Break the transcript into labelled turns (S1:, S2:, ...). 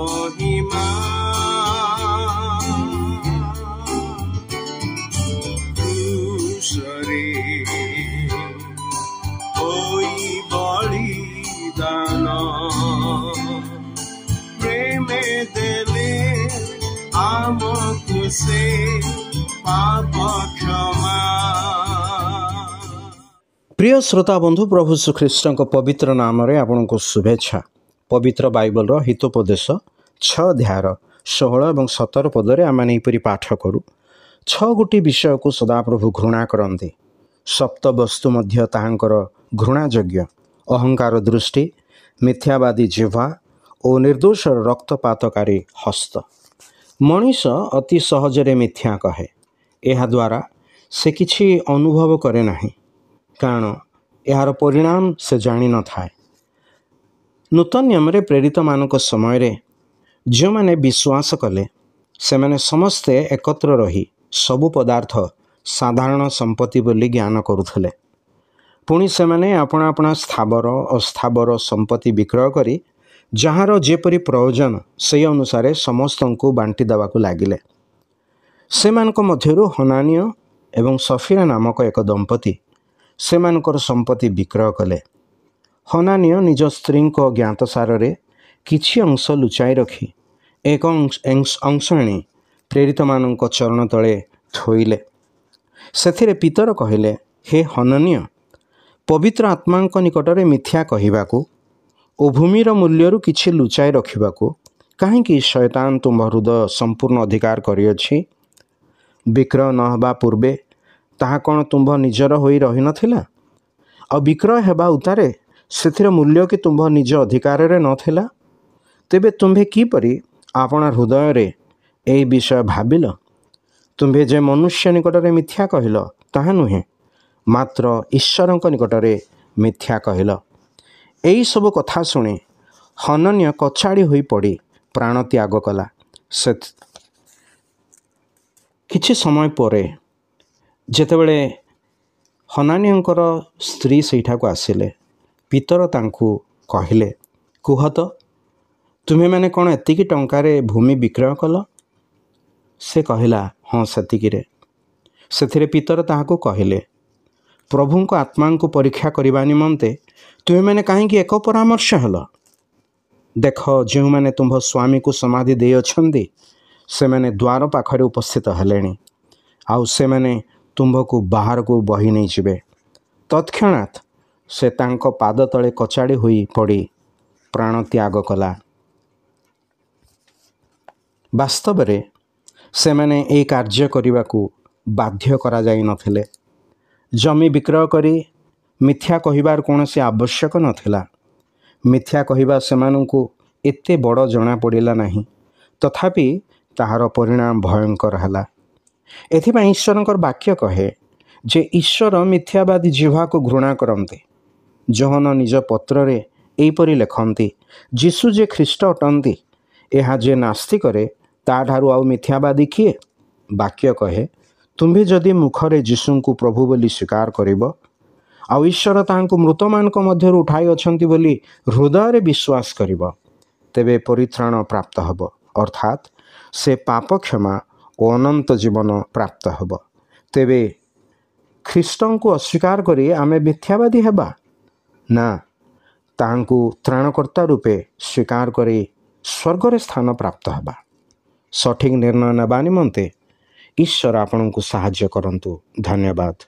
S1: महिमा दूसरे होई बलिदान प्रेमे देले आमको से पाप क्षमा।
S2: प्रिय श्रोता बंधु प्रभु श्रीकृष्ण पवित्र नाम रे आपनको शुभेच्छा। पवित्र बाइबल हितोपदेश 6 अध्याय 16 और 17 पदरे आम यहीपरि पाठ करूँ। 6 गोटी विषय को सदाप्रभु घृणा करते। सप्त वस्तु मध्य ताहांकर घृणायोग्य अहंकार दृष्टि, मिथ्यावादी जिह्वा और निर्दोष रक्तपातकारी हस्त। मनीष अति सहजरे मिथ्या कहे, यह द्वारा से किछि अनुभव करे नाही, कारण यार परिणाम से जानी न थाए। नूतन नियम रे प्रेरित मानक समय रे जो माने विश्वास कले से माने समस्ते एकत्र रही सबु पदार्थ साधारण संपत्ति बोली ज्ञान करुथले। पुणी से माने अपना अपना स्थावर अस्थावर संपत्ति विक्रय करी जहार जेपरी प्रयोजन से अनुसार समस्त को बांटी देवाक लागिले। सेमानक मध्यरु हनानिय एवं सफीरा नामक एक दंपति सेमानकर संपत्ति विक्रय कले। हनानिय निज स्त्री को ज्ञातसार रे किछि अंश लुचाई रखी एक अंश आनी प्रेरित मानक चरण तले थोइले। सेथिरे पितर कहिले, हे हननीय, पवित्र आत्मा निकटरे मिथ्या कहिबाकू ओ भूमिर मूल्यरू किछि लुचाई रखिबाकू काहेकि शैतान तुम हृदय संपूर्ण अधिकार करिअछि। विक्रय न हबा पूर्वे ताहा कौन तुम्भ निजर होई रही नथिला, और विक्रय हेबा उतारे सेथिर मूल्य कि तुम्भ निज अधिकार रे नथिला। तेबे तुम्भे किपरि आपना हृदय रे एई विषय भाबिल। तुम्भे जे मनुष्य निकटरे मिथ्या कहिल ताहा नुहे, मात्र ईश्वरଙ୍କ निकटरे मिथ्या कहिल। एई सब कथा शुणी हनन्य कछाड़ी होई पड़ी प्राण त्याग कला। किछि समय परे जेतेबेले हनानियंकर स्त्री सेठाको आसिले, पितर तांकु कहिले, कुह तो तुम्हें मैंने कौन एतिकी टंकारे भूमि विक्रय कल? से कहिला, हाँ सेतिकिरे। सेथिरे पितर ताहाको कहिले, प्रभु को आत्मा को परीक्षा करने निमंते तुम्हें मैंने कहीं एक परामर्श हल। देख, जो मैंने तुम्भ स्वामी को समाधि दे अछंती से मैंने द्वार पाखरे उपस्थित हेलेनी, आउ से मैंने तुम्भ को बाहर को बही नहीं जिबे। तत्क्षणात से तांको पाद तले कचाड़ी हुई पड़ी प्राण त्याग कला। वास्तव रे से मैंने ए कार्य करने को बाध्य करा जाई नथिले। जमी विक्रय करी मिथ्या कहिबार कौनसी आवश्यक नथिला। मिथ्या कहिबा सेमानंकु एते बड़ जना पड़िला नहीं, तथापि ताहार परिणाम भयंकर हला। एथिपाई ईश्वरंकर वाक्य कहे जे ईश्वर मिथ्यावादी जिह्वा को घृणा करते। जोहन निज पत्र रे एपरि लेखंती, जीशु जे ख्रीष्ट अटंती, यह जे नास्ति करे ताठारु आउ मिथ्यावादी किए। वाक्य कहे, तुम्हें जदि मुखरे जीशु को प्रभु बोली स्वीकार करिब, आउ ईश्वर तांको मृतमानक मध्यरु उठाई अछंती बोली हृदय रे विश्वास करिब, तेबे परित्राण प्राप्त हब, अर्थात से पाप क्षमा और अनंत जीवन प्राप्त हब। तेबे ख्रीष्टन को अस्वीकार करी आमे मिथ्यावादी हेबा ना, तांको त्राणकर्ता रूपे स्वीकार करी स्वर्ग स्थान प्राप्त हेबा। सठिक निर्णय नेबा निमंते ईश्वर आपनकु साहाय्य करंतु। धन्यवाद।